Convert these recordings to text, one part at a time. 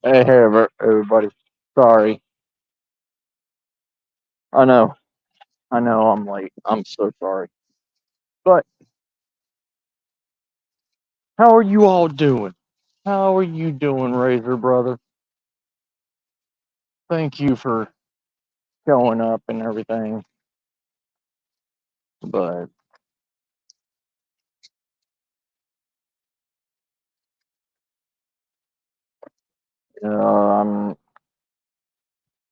Hey, everybody. Sorry. I know. I know I'm late. I'm so sorry. But how are you all doing? How are you doing, Razor brother? Thank you for showing up and everything. But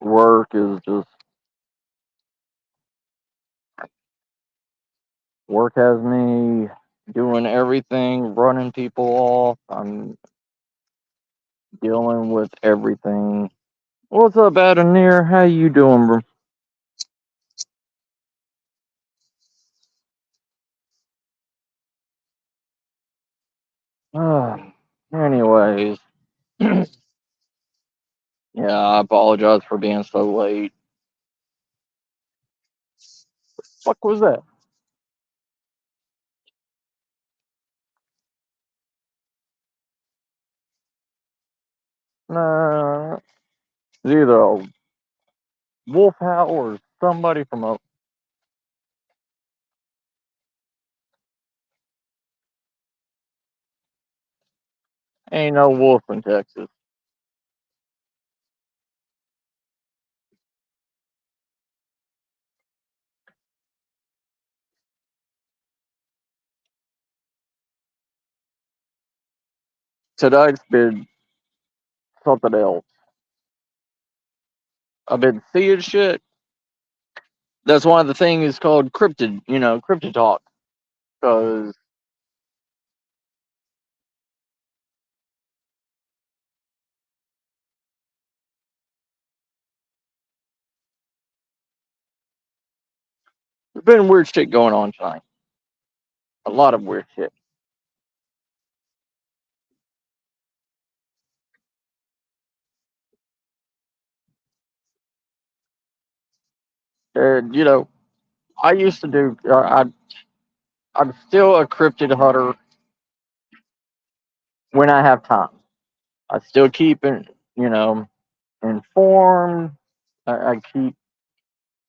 work is just work has me doing everything, running people off. I'm dealing with everything. What's up, Adam Near? How you doing, bro? Anyways, yeah, I apologize for being so late. Fuck was that? Nah, it's either a wolf howl or somebody from a ain't no wolf in Texas. Tonight's been something else. I've been seeing shit. That's one of the things called cryptid, cryptid talk. Because there's been weird shit going on tonight. A lot of weird shit. And I used to do. I'm still a cryptid hunter when I have time. I still keep informed. I keep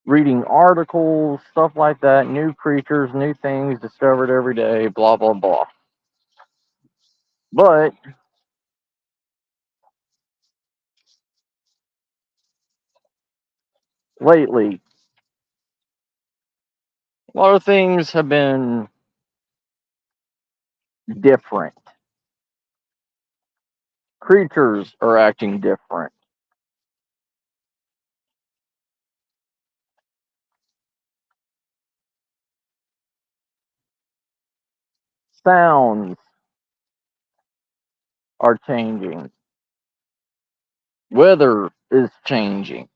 reading articles, stuff like that, new creatures, new things discovered every day, blah, blah, blah. But lately, a lot of things have been different. Creatures are acting different. Sounds are changing. Weather is changing.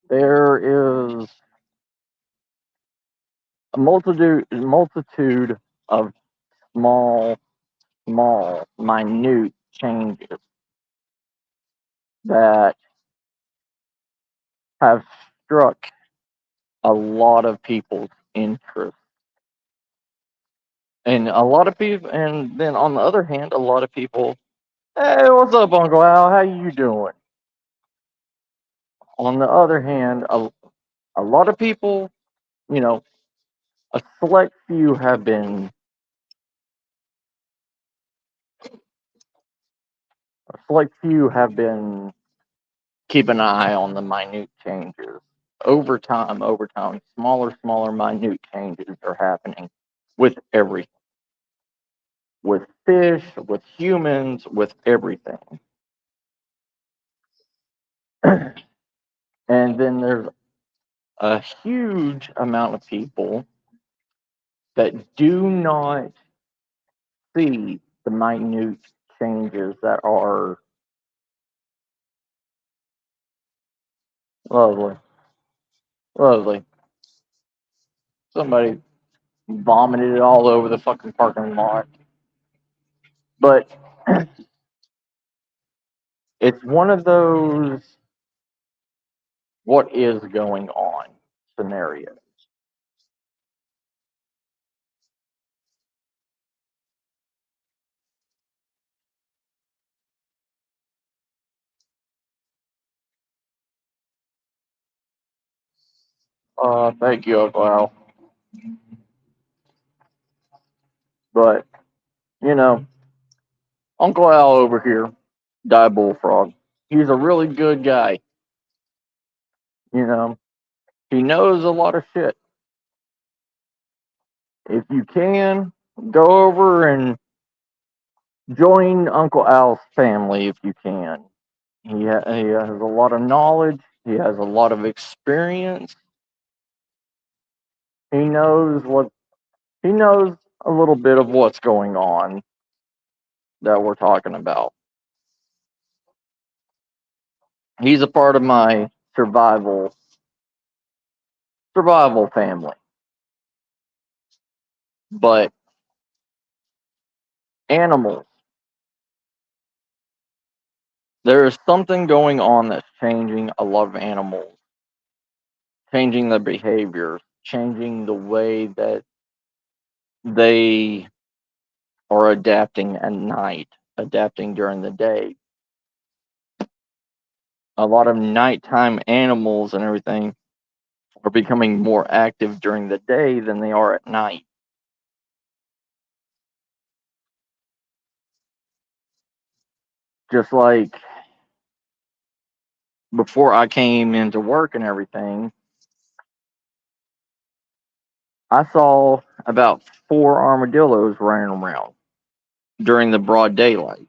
There is a multitude of small, minute changes that have struck a lot of people's interest. And a lot of people, and then on the other hand, a lot of people, hey, what's up, Uncle Al? How you doing? On the other hand, a lot of people, you know, a select few have been, a select few have been keeping an eye on the minute changes. Over time, smaller, minute changes are happening with everything, with fish, with humans, with everything. And then there's a huge amount of people that do not see the minute changes that are lovely. Lovely. Somebody vomited it all over the fucking parking lot. But It's one of those what is going on scenarios. Thank you, Uncle Al. But, you know, Uncle Al over here, Die Bullfrog, he's a really good guy. You know, he knows a lot of shit. If you can, go over and join Uncle Al's family if you can. He has a lot of knowledge. He has a lot of experience. He knows what he knows a little bit of what's going on that we're talking about. He's a part of my survival family. But animals, there is something going on that's changing a lot of animals, changing their behavior, changing the way that they are adapting at night, adapting during the day. A lot of nighttime animals and everything are becoming more active during the day than they are at night. Just like before I came into work and everything, I saw about four armadillos running around during the broad daylight.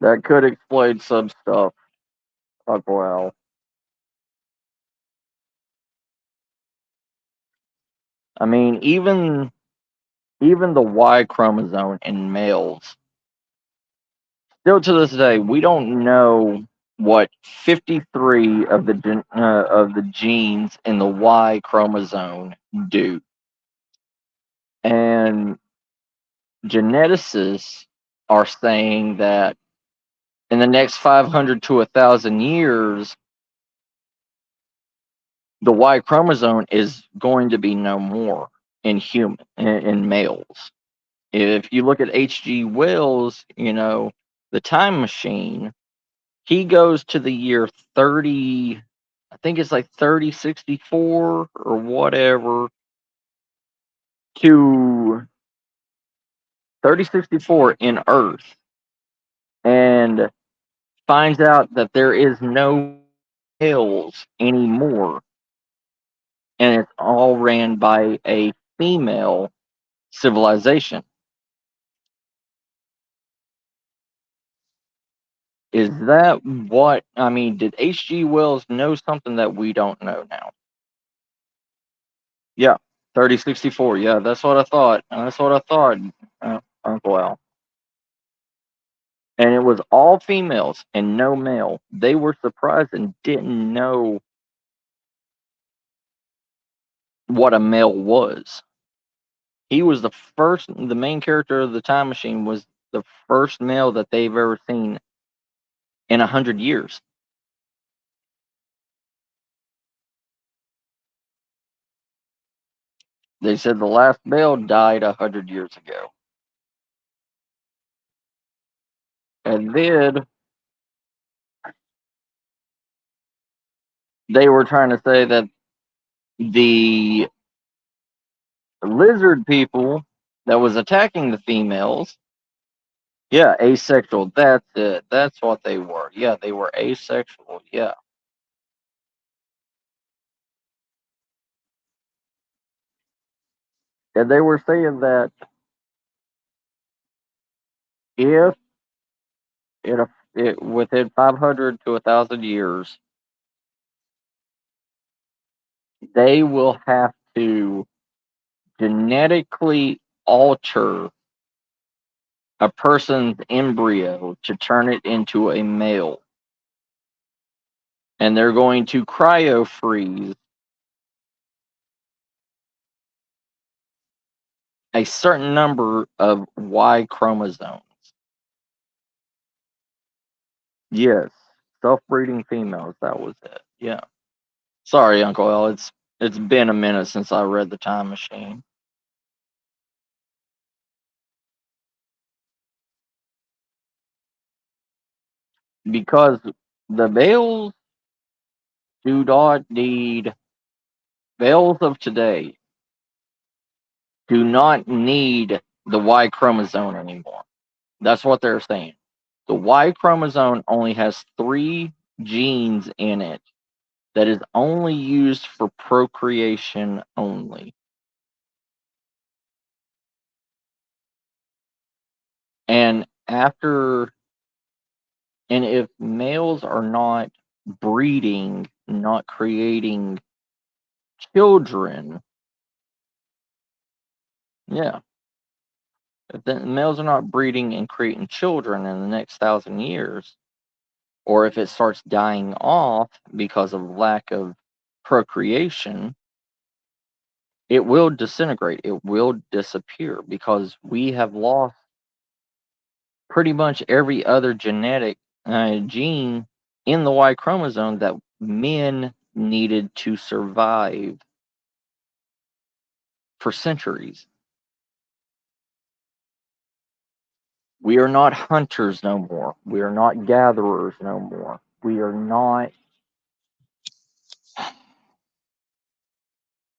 That could explain some stuff. Like, well, I mean, even the Y chromosome in males, still to this day, we don't know what 53 of the genes in the Y chromosome do. And geneticists are saying that in the next 500 to 1,000 years, the Y chromosome is going to be no more in males. If you look at H.G. Wells, the Time Machine, he goes to the year 30, I think it's like 3064 or whatever, to 3064 in Earth, and finds out that there is no males anymore, and it's all ran by a female civilization. Is that what I mean? Did H.G. Wells know something that we don't know now? Yeah, 3064. Yeah, that's what I thought. That's what I thought, Uncle Al. And it was all females and no male. They were surprised and didn't know what a male was. He was the main character of the Time Machine was the first male that they've ever seen in 100 years. They said the last male died 100 years ago. And then they were trying to say that the lizard people that was attacking the females, yeah, asexual. That's it. That's what they were. Yeah, they were asexual. Yeah. And they were saying that if it within 500 to 1,000 years, they will have to genetically alter a person's embryo to turn it into a male. And they're going to cryo freeze a certain number of Y chromosomes. Yes, self-breeding females. That was it. Yeah. Sorry, Uncle L. It's been a minute since I read the Time Machine. Because the males do not need males of today do not need the Y chromosome anymore. That's what they're saying. The Y chromosome only has three genes in it that is only used for procreation only. And after, and if males are not breeding, not creating children, yeah, if the males are not breeding and creating children in the next 1,000 years, or if it starts dying off because of lack of procreation, it will disintegrate. It will disappear because we have lost pretty much every other genetic gene in the Y chromosome that men needed to survive for centuries. We are not hunters no more. We are not gatherers no more. We are not.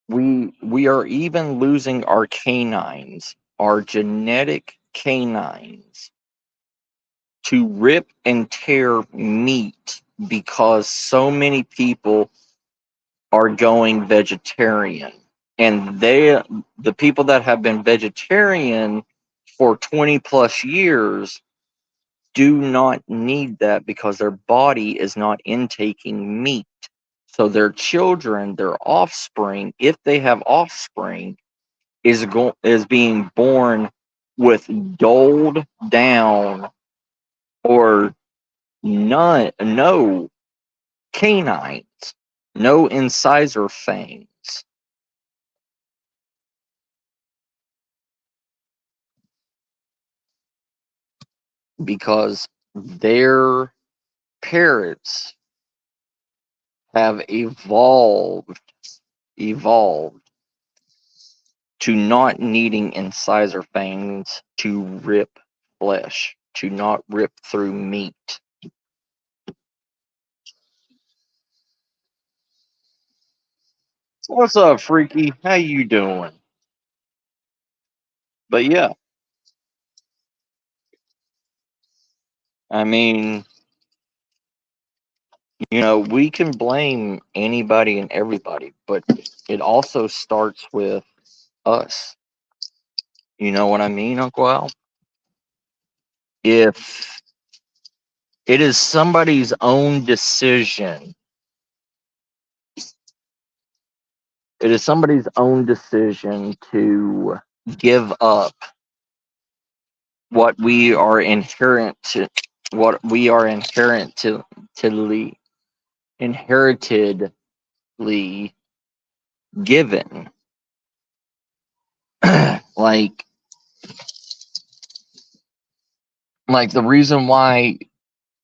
We are even losing our canines, our genetic canines, to rip and tear meat because so many people are going vegetarian. And the people that have been vegetarian for 20 plus years do not need that because their body is not intaking meat. So their children, their offspring, if they have offspring, is being born with dulled down or no canines, no incisor fangs, because their parents have evolved to not needing incisor fangs to rip flesh, to not rip through meat. What's up, Freaky? How you doing? But yeah, I mean, we can blame anybody and everybody, but it also starts with us. You know what I mean, Uncle Al? If it is somebody's own decision, it is somebody's own decision to give up what we are inherent to, what we are inheritedly given. like like the reason why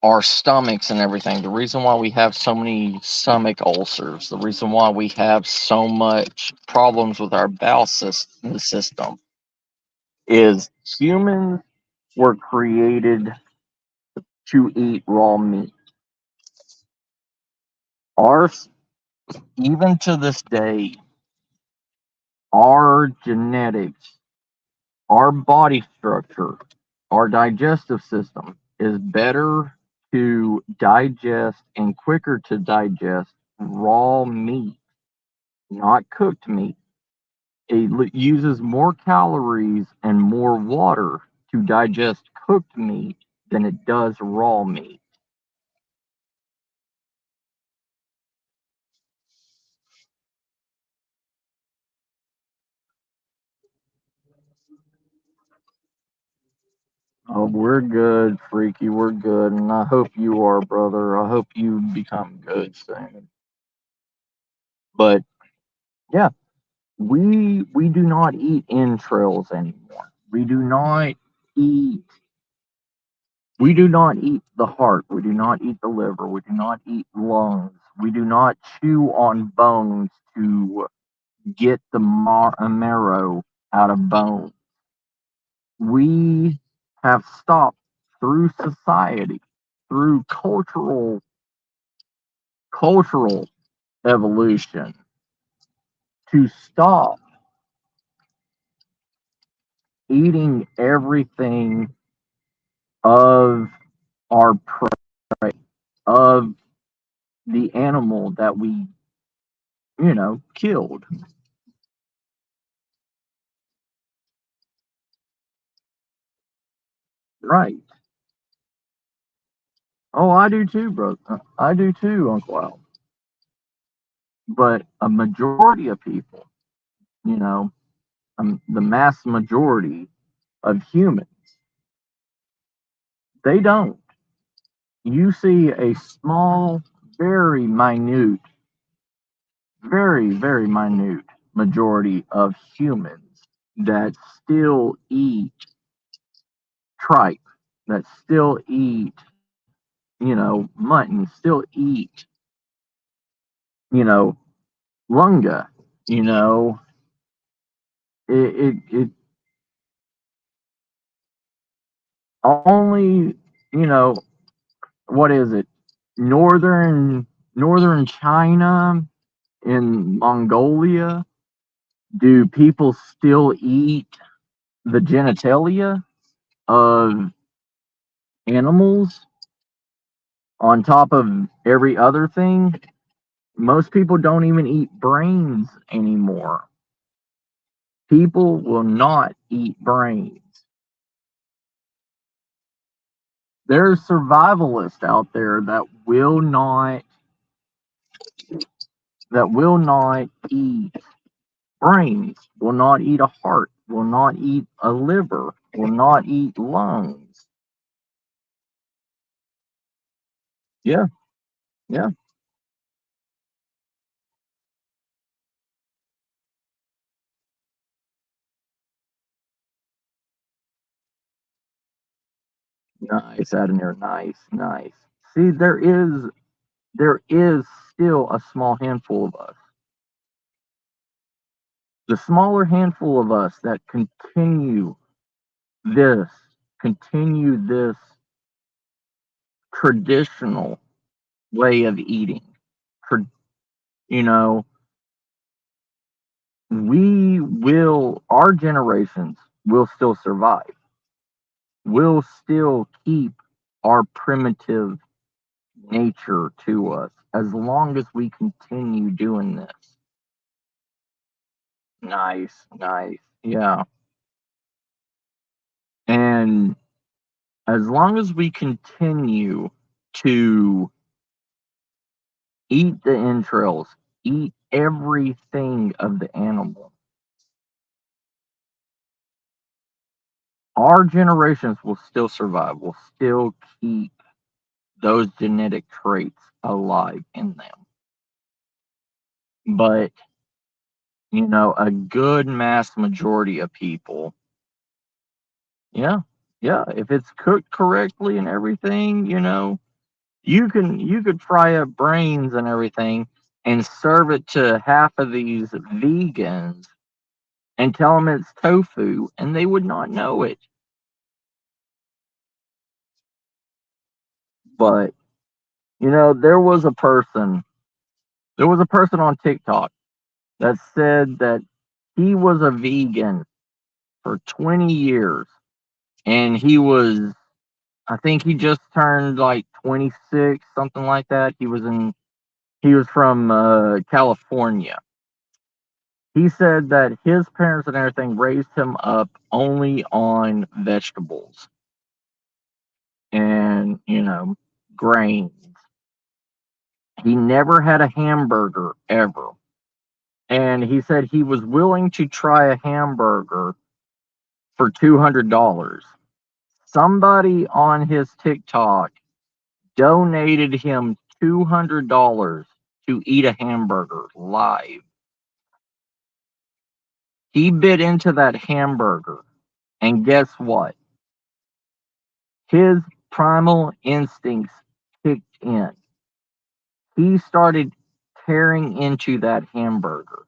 our stomachs and everything, the reason why we have so many stomach ulcers, the reason why we have so much problems with our bowel system is humans were created to eat raw meat. Our Even to this day, our genetics, our body structure, our digestive system is better to digest and quicker to digest raw meat, not cooked meat. It uses more calories and more water to digest cooked meat than it does raw meat. Oh, we're good, Freaky. We're good. And I hope you are, brother. I hope you become good soon. But yeah, We do not eat entrails anymore. Eat we do not eat the heart. We do not eat the liver. We do not eat lungs. We do not chew on bones to get the marrow out of bone. We have stopped through society, through cultural evolution, to stop eating everything of our prey, of the animal that we, killed. Right. Oh, I do too, bro. I do too, Uncle Al. But a majority of people, you know, the mass majority of humans, they don't. You see a small, very minute, very, very minute majority of humans that still eat tripe, that still eat, mutton, still eat, you know, lunga, you know, it only, you know, what is it? Northern China, in Mongolia, do people still eat the genitalia of animals on top of every other thing? Most people don't even eat brains anymore. People will not eat brains. There's survivalists out there that will not eat brains, will not eat a heart, will not eat a liver, will not eat lungs. Yeah, yeah, nice, Adamir, nice, nice. See, there is still a small handful of us. The smaller handful of us that this, continue this traditional way of eating. You know, our generations will still survive. We'll still keep our primitive nature to us as long as we continue doing this. Nice, nice. Yeah. And as long as we continue to eat the entrails, eat everything of the animal, our generations will still survive, will still keep those genetic traits alive in them. But, a good mass majority of people, yeah, yeah, if it's cooked correctly and everything, you could fry up brains and everything and serve it to half of these vegans and tell them it's tofu and they would not know it. But, there was a person on TikTok that said that he was a vegan for 20 years and I think he just turned like 26, something like that. He was from California. He said that his parents and everything raised him up only on vegetables and, grains. He never had a hamburger ever. And he said he was willing to try a hamburger for $200. Somebody on his TikTok donated him $200 to eat a hamburger live. He bit into that hamburger, and guess what? His primal instincts kicked in. He started tearing into that hamburger,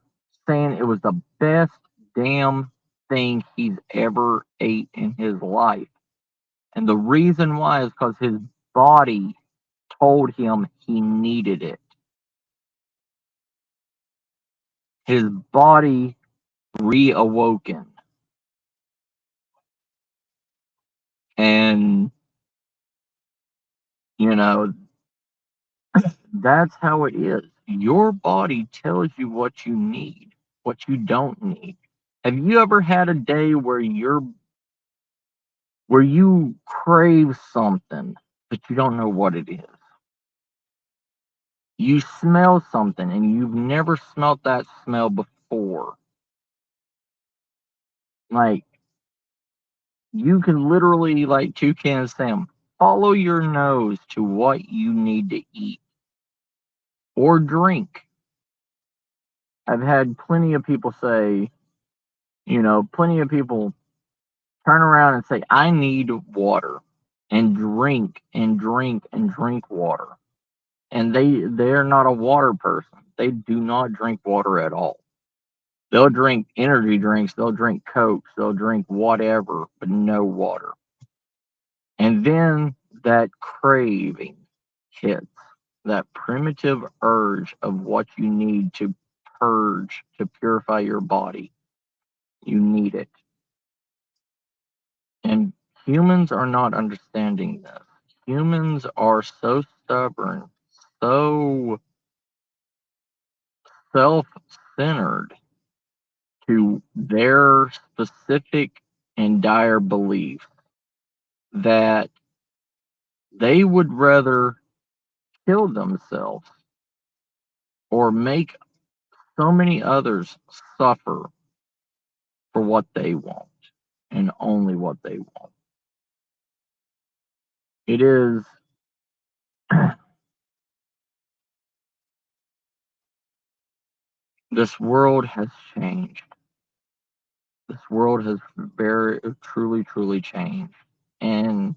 saying it was the best damn thing he's ever ate in his life. And the reason why is because his body told him he needed it. His body reawoken. And, you know, that's how it is. Your body tells you what you need, what you don't need. Have you ever had a day where you crave something, but you don't know what it is? You smell something and you've never smelt that smell before. Like, you can literally, like Toucan Sam, follow your nose to what you need to eat or drink. I've had plenty of people say, plenty of people turn around and say, I need water, and drink and drink and drink water. And they're not a water person. They do not drink water at all. They'll drink energy drinks, they'll drink Cokes, they'll drink whatever, but no water. And then that craving hits, that primitive urge of what you need to purge, to purify your body. You need it. And humans are not understanding this. Humans are so stubborn, so self-centered to their specific and dire belief that they would rather kill themselves or make so many others suffer for what they want and only what they want. It is this world has changed. This world has very truly, truly changed. And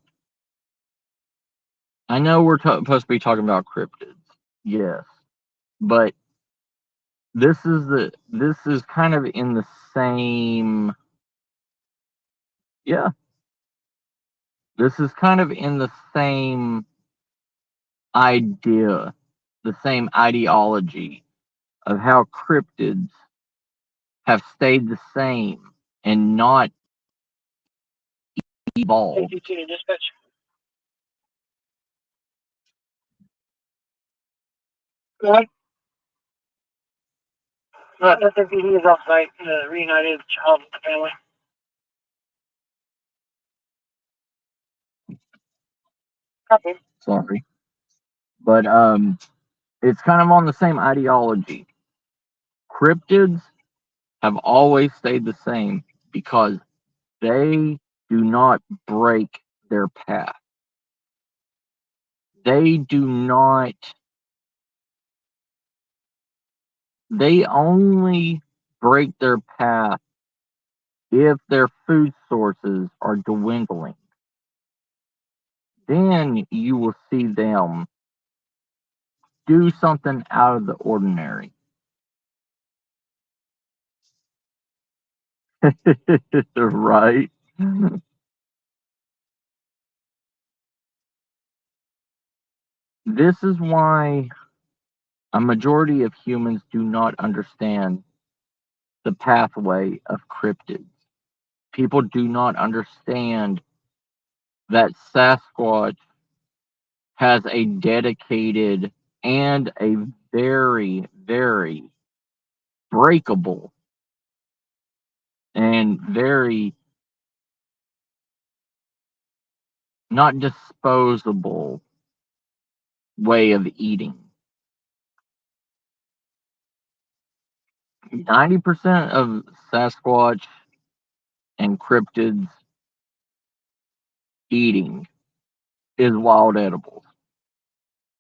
I know we're supposed to be talking about cryptids, yes, but this is kind of in the same, yeah, this is kind of in the same idea, the same ideology of how cryptids have stayed the same and not evolved. Dispatch. Go ahead. SMPD is off site, reunited child family. Copy. Sorry. But it's kind of on the same ideology. Cryptids have always stayed the same because they do not break their path. They do not, they only break their path if their food sources are dwindling. Then you will see them do something out of the ordinary. Right? This is why a majority of humans do not understand the pathway of cryptids. People do not understand that Sasquatch has a dedicated and a very, very breakable and very not disposable way of eating. 90% of Sasquatch and cryptids eating is wild edibles.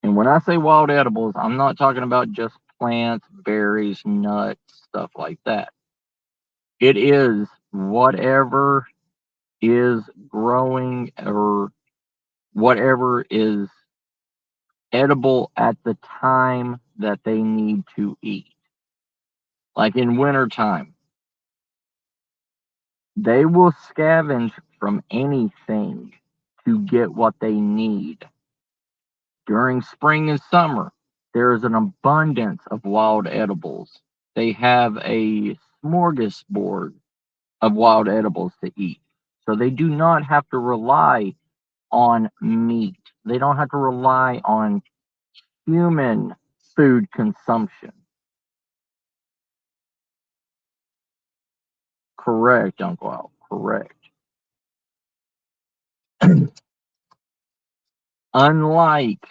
And when I say wild edibles, I'm not talking about just plants, berries, nuts, stuff like that. It is whatever is growing or whatever is edible at the time that they need to eat. Like in wintertime, they will scavenge from anything to get what they need. During spring and summer, there is an abundance of wild edibles. They have a smorgasbord of wild edibles to eat. So they do not have to rely on meat. They don't have to rely on human food consumption. Correct, Uncle Al. Correct. Unlike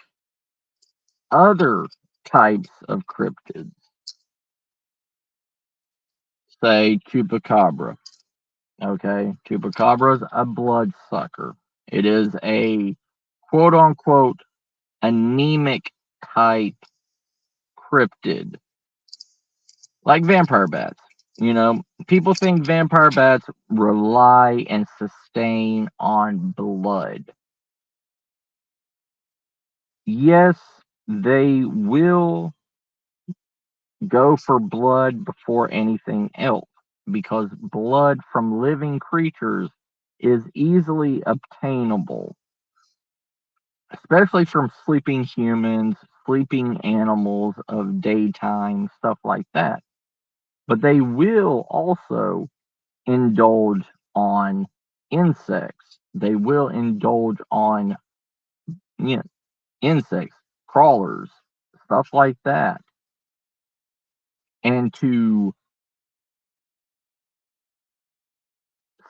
other types of cryptids, say chupacabra. Okay, chupacabra is a bloodsucker. It is a quote unquote anemic type cryptid, like vampire bats. You know, people think vampire bats rely and sustain on blood. Yes, they will go for blood before anything else because blood from living creatures is easily obtainable, especially from sleeping humans, sleeping animals of daytime, stuff like that. But they will also indulge on insects. They will indulge on, you know, insects, crawlers, stuff like that. And to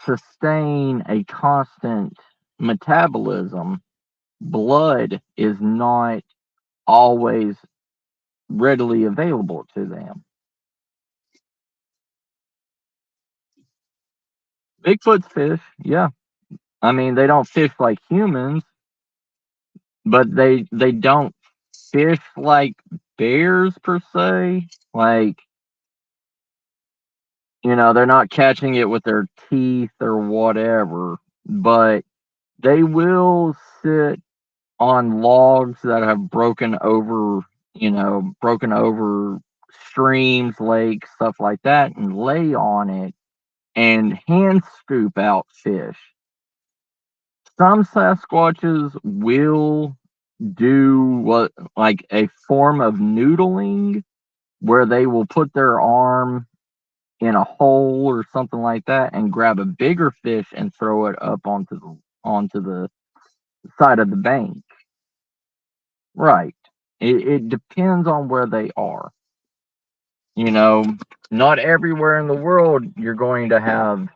sustain a constant metabolism, blood is not always readily available to them. Bigfoot's fish, yeah. I mean, they don't fish like humans, but they don't fish like bears per se. Like, you know, they're not catching it with their teeth or whatever, but they will sit on logs that have broken over streams, lakes, stuff like that, and lay on it and hand scoop out fish. Some Sasquatches will do what, like a form of noodling, where they will put their arm in a hole or something like that and grab a bigger fish and throw it up onto the side of the bank. Right. It depends on where they are. You know, not everywhere in the world you're going to have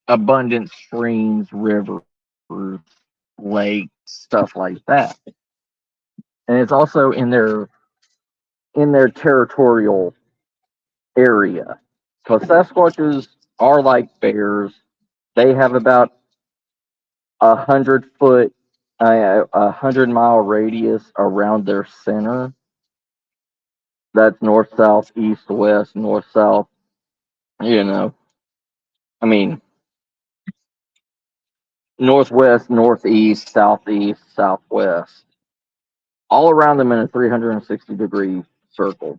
abundant streams, rivers, lakes, stuff like that. And it's also in their territorial area. So Sasquatches are like bears. They have about 100 foot, 100 mile radius around their center. That's north, south, east, west, north, south. You know, I mean, northwest, northeast, southeast, southwest, all around them in a 360-degree circle.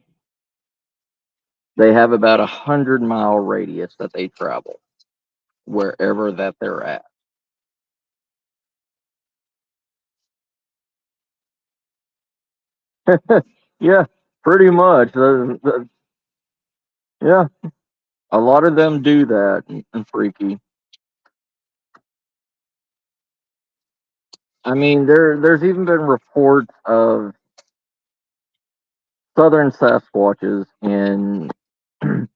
They have about 100 mile radius that they travel wherever that they're at. Yeah, pretty much. Yeah, a lot of them do that and freaky. I mean, there's even been reports of southern Sasquatches in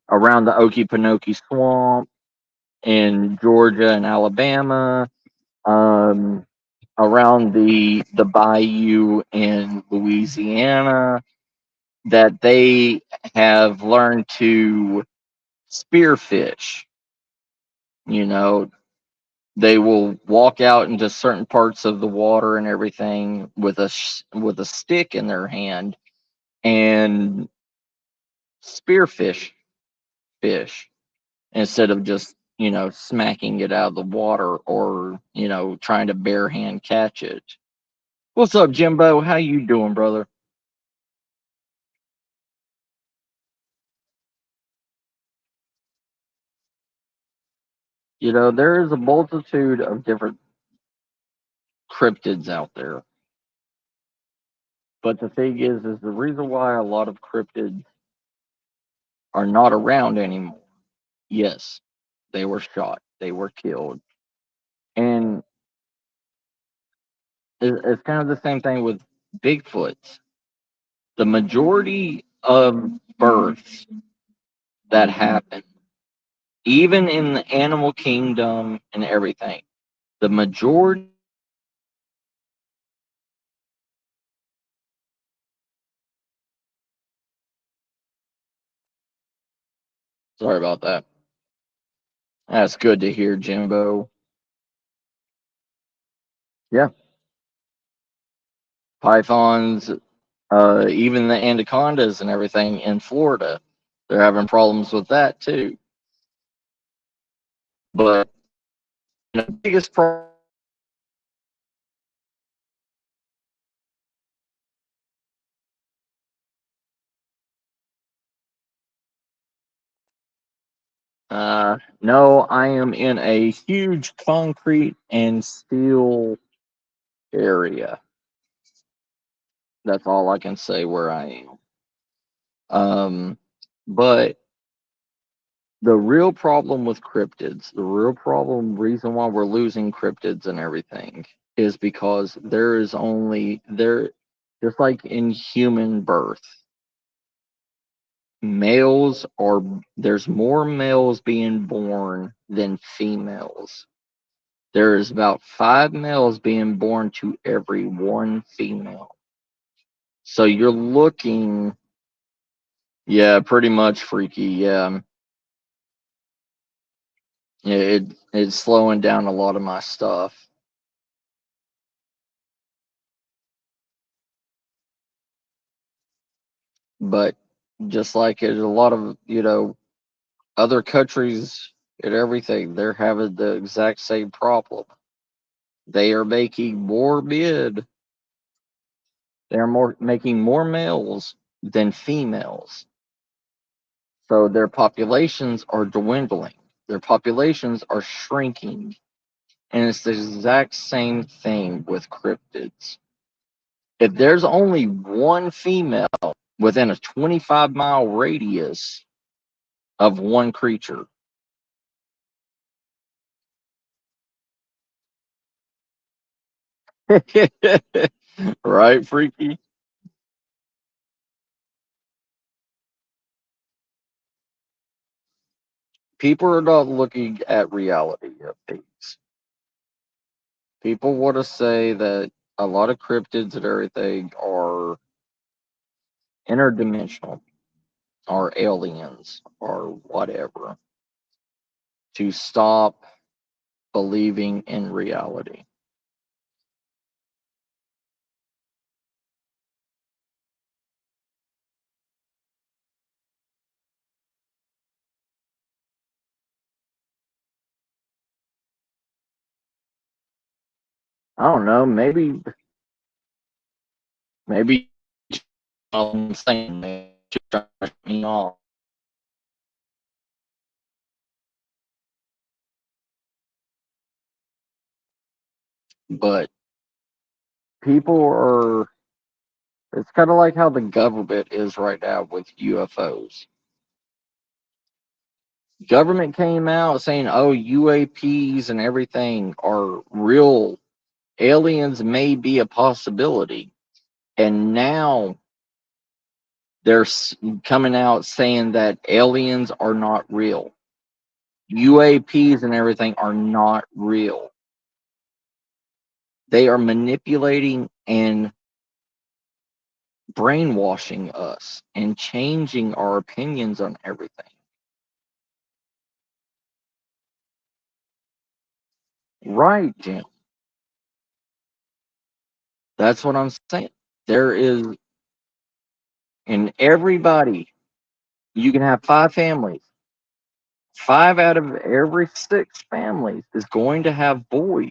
around the Okefenokee Swamp in Georgia and Alabama, um, around the bayou in Louisiana, that they have learned to spearfish. You know, they will walk out into certain parts of the water and everything with with a stick in their hand and spearfish fish. instead of just, smacking it out of the water or, trying to bare hand catch it. What's up, Jimbo? How you doing, brother? There is a multitude of different cryptids out there. But the thing is the reason why a lot of cryptids are not around anymore. Yes, they were shot, they were killed. And it's kind of the same thing with Bigfoots. The majority of births that happen, even in the animal kingdom and everything, the majority. Sorry about that. That's good to hear, Jimbo. Yeah, pythons, even the anacondas and everything in Florida, they're having problems with that too. But the biggest problem. No, I am in a huge concrete and steel area. That's all I can say where I am. But the real problem with cryptids, the real problem, reason why we're losing cryptids and everything, is because there is only there, just like in human birth, males are there's more males being born than females. There is about 5 males being born to every one female. So you're looking, yeah, pretty much freaky. Yeah, it's slowing down a lot of my stuff. But just like it, a lot of other countries and everything, they're having the exact same problem. They are making more men. They're more making more males than females. So their populations are dwindling. Their populations are shrinking. And it's the exact same thing with cryptids. If there's only one female within a 25-mile radius of one creature, right, freaky? People are not looking at reality of things. People want to say that a lot of cryptids and everything are interdimensional, or aliens, or whatever, to stop believing in reality. I don't know. Maybe I'm saying they should turn me off, but people are. It's kind of like how the government is right now with UFOs. Government came out saying, "Oh, UAPs and everything are real. Aliens may be a possibility," and now they're coming out saying that aliens are not real. UAPs and everything are not real. They are manipulating and brainwashing us and changing our opinions on everything. Right, Jim. That's what I'm saying. There is, in everybody, you can have 5 families. 5 out of every 6 families is going to have boys.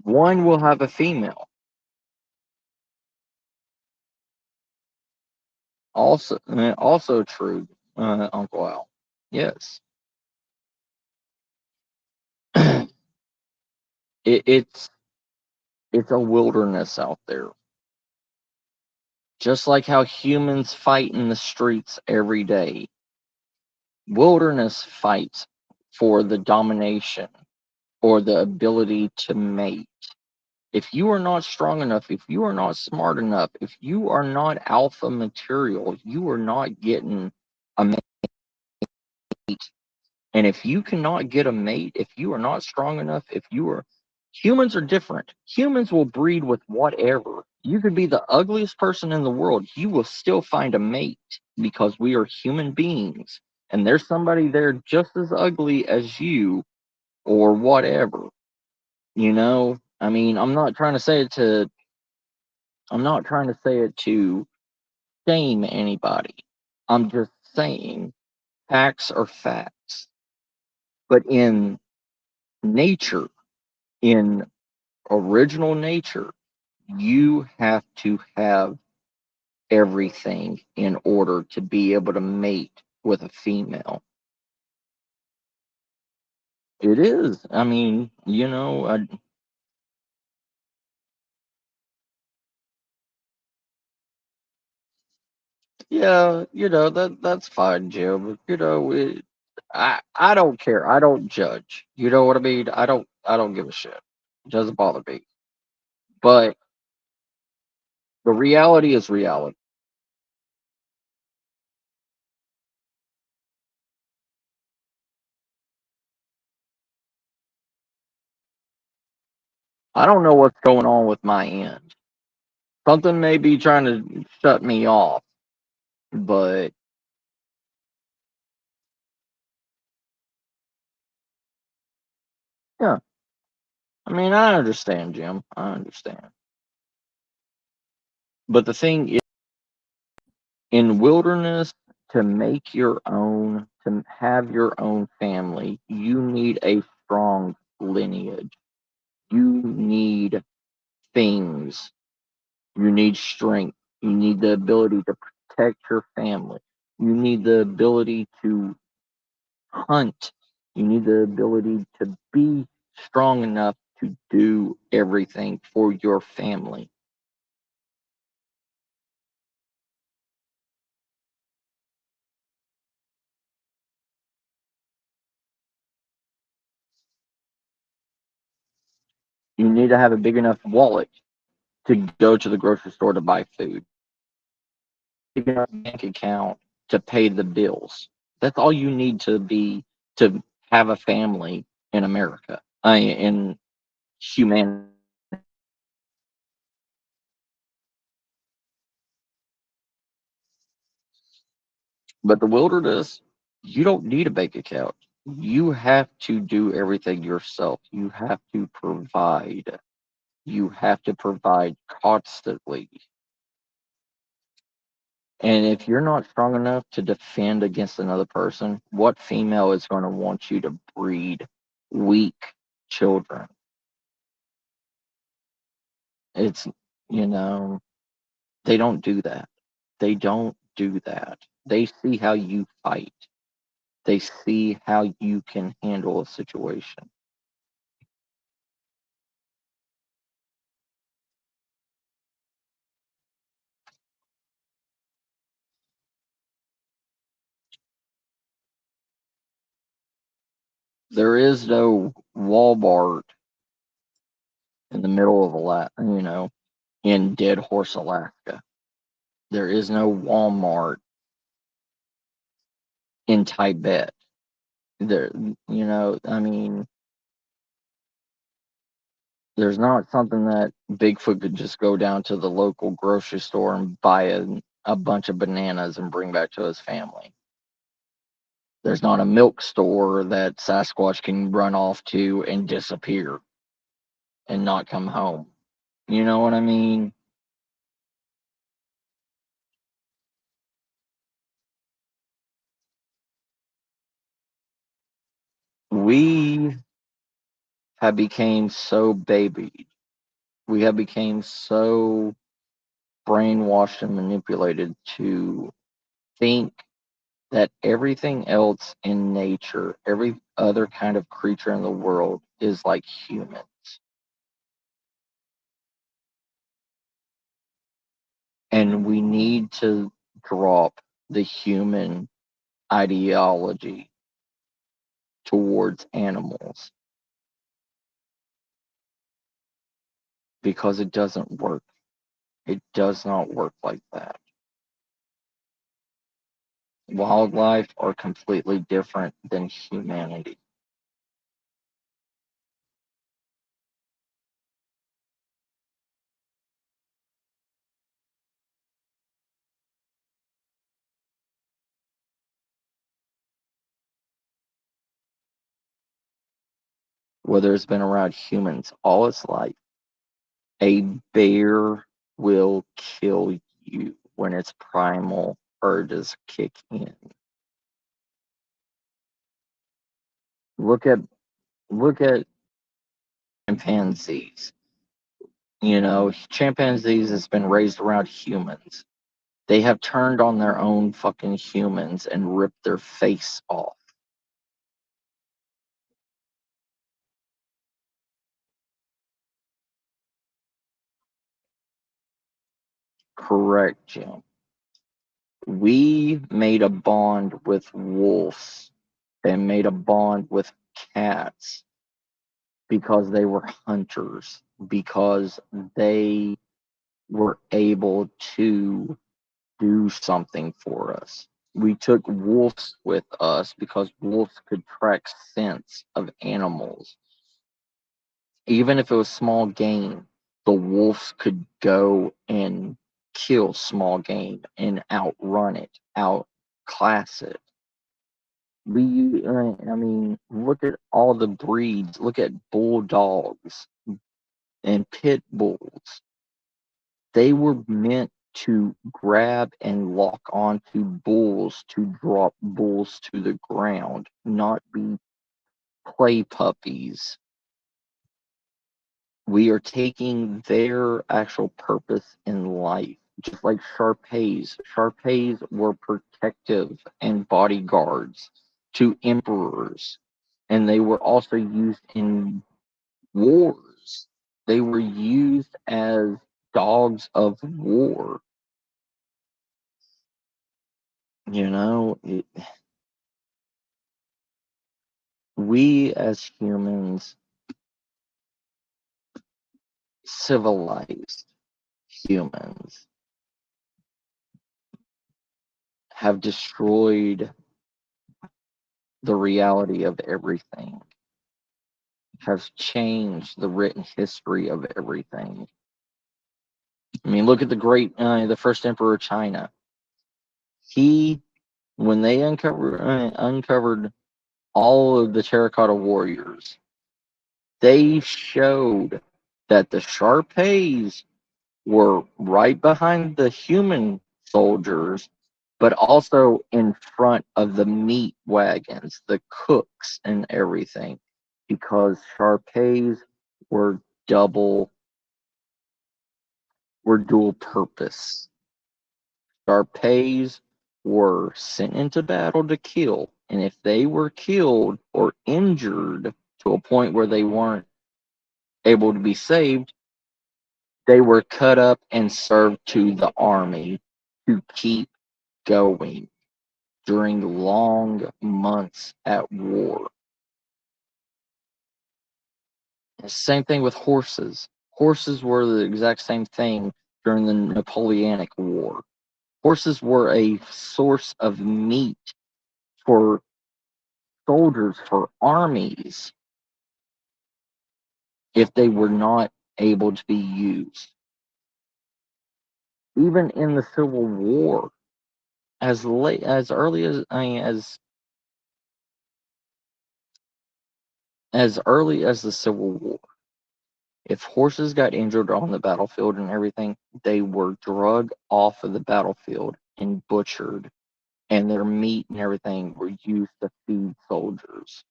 One will have a female. Also true, Uncle Al. Yes. It's a wilderness out there. Just like how humans fight in the streets every day, wilderness fights for the domination or the ability to mate. If you are not strong enough, if you are not smart enough, if you are not alpha material, you are not getting a mate. And if you cannot get a mate, if you are not strong enough, if you are humans are different. Humans will breed with whatever. You could be the ugliest person in the world. You will still find a mate because we are human beings. And there's somebody there just as ugly as you or whatever. I mean, I'm not trying to say it to shame anybody. I'm just saying facts are facts. But in nature, in original nature, you have to have everything in order to be able to mate with a female. It is. I mean, yeah, that's fine, Jim. I don't care. I don't judge. You know what I mean? I don't give a shit. It doesn't bother me. But the reality is reality. I don't know what's going on with my end. Something may be trying to shut me off, but yeah, I mean, I understand, Jim. I understand. But the thing is, in wilderness, to make your own, to have your own family, you need a strong lineage. You need things. You need strength. You need the ability to protect your family. You need the ability to hunt. You need the ability to be strong enough to do everything for your family. You need to have a big enough wallet to go to the grocery store to buy food, big enough bank account to pay the bills. That's all you need to have a family in America, in humanity. But the wilderness, you don't need a bank account. You have to do everything yourself. You have to provide. You have to provide constantly. And if you're not strong enough to defend against another person, what female is going to want you to breed weak children? It's, you know, they don't do that. They don't do that. They see how you fight, they see how you can handle a situation. There is no Walmart in the middle of in Dead Horse, Alaska. There is no Walmart in Tibet. There, I mean, there's not something that Bigfoot could just go down to the local grocery store and buy a bunch of bananas and bring back to his family. There's not a milk store that Sasquatch can run off to and disappear and not come home. You know what I mean? We have become so babied. We have become so brainwashed and manipulated to think that everything else in nature, every other kind of creature in the world is like humans. And we need to drop the human ideology towards animals because it doesn't work. It does not work like that. Wildlife are completely different than humanity. Whether it's been around humans all its life, a bear will kill you when its primal urges kick in. Look at look at chimpanzees. Chimpanzees has been raised around humans. They have turned on their own fucking humans and ripped their face off. Correct, Jim. We made a bond with wolves and made a bond with cats because they were hunters, because they were able to do something for us. We took wolves with us because wolves could track scents of animals. Even if it was small game, the wolves could go and kill small game and outrun it, outclass it. Look at all the breeds. Look at bulldogs and pit bulls. They were meant to grab and lock onto bulls to drop bulls to the ground, not be play puppies. We are taking their actual purpose in life, just like Sharpays. Sharpays were protective and bodyguards to emperors, and they were also used in wars. They were used as dogs of war. You know, we as humans, civilized humans, have destroyed the reality of everything, have changed the written history of everything. I mean, look at the first emperor of China. He, when they uncovered all of the terracotta warriors, they showed that the Sharpays were right behind the human soldiers, but also in front of the meat wagons, the cooks, and everything, because Sharpays were double, were dual purpose. Sharpays were sent into battle to kill, and if they were killed or injured to a point where they weren't able to be saved, they were cut up and served to the army to keep going during long months at war. Same thing with horses. Horses were the exact same thing during the Napoleonic War. Horses were a source of meat for soldiers, for armies, if they were not able to be used. Even in the Civil War, as late as early as early as the Civil War, if horses got injured on the battlefield and everything, they were drug off of the battlefield and butchered, and their meat and everything were used to feed soldiers.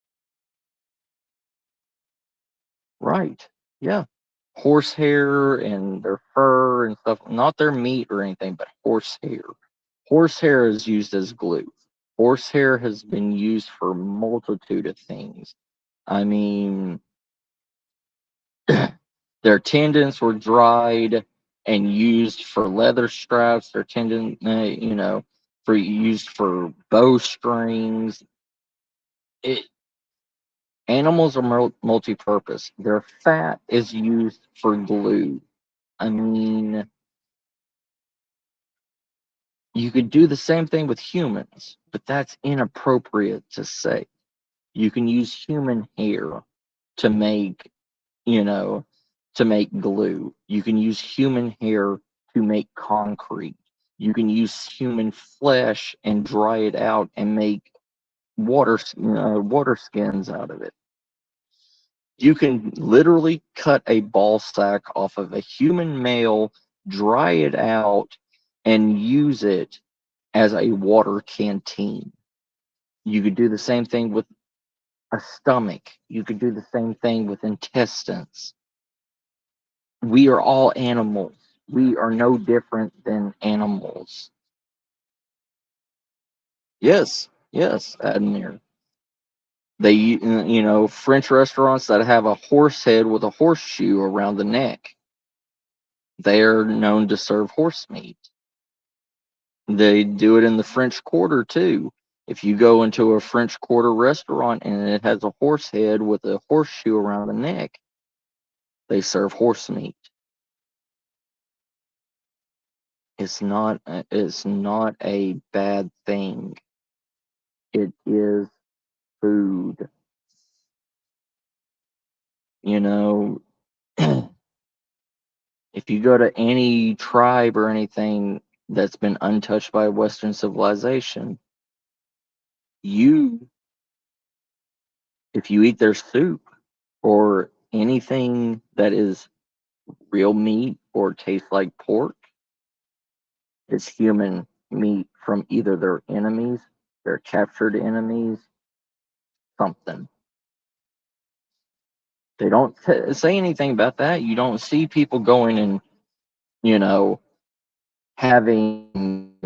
Right. Yeah. Horsehair and their fur and stuff, not their meat or anything, but horsehair. Horsehair is used as glue. Horsehair has been used for a multitude of things. I mean, their tendons were dried and used for leather straps. Their tendon, for used for bowstrings. It, animals are multi-purpose. Their fat is used for glue. I mean, you could do the same thing with humans, but that's inappropriate to say. You can use human hair to make, you know, to make glue. You can use human hair to make concrete. You can use human flesh and dry it out and make water skins out of it. You can literally cut a ball sack off of a human male, dry it out, and use it as a water canteen. You could do the same thing with a stomach. You could do the same thing with intestines. We are all animals. We are no different than animals. Yes, yes, Admir. French restaurants that have a horse head with a horseshoe around the neck, they're known to serve horse meat. They do it in the French Quarter too. If you go into a French Quarter restaurant and it has a horse head with a horseshoe around the neck, they serve horse meat. It's not a bad thing. It is food. You know, if you go to any tribe or anything that's been untouched by Western civilization, you, if you eat their soup or anything that is real meat or tastes like pork, it's human meat from either their enemies, their captured enemies, something. They don't say anything about that. You don't see people going and, you know, having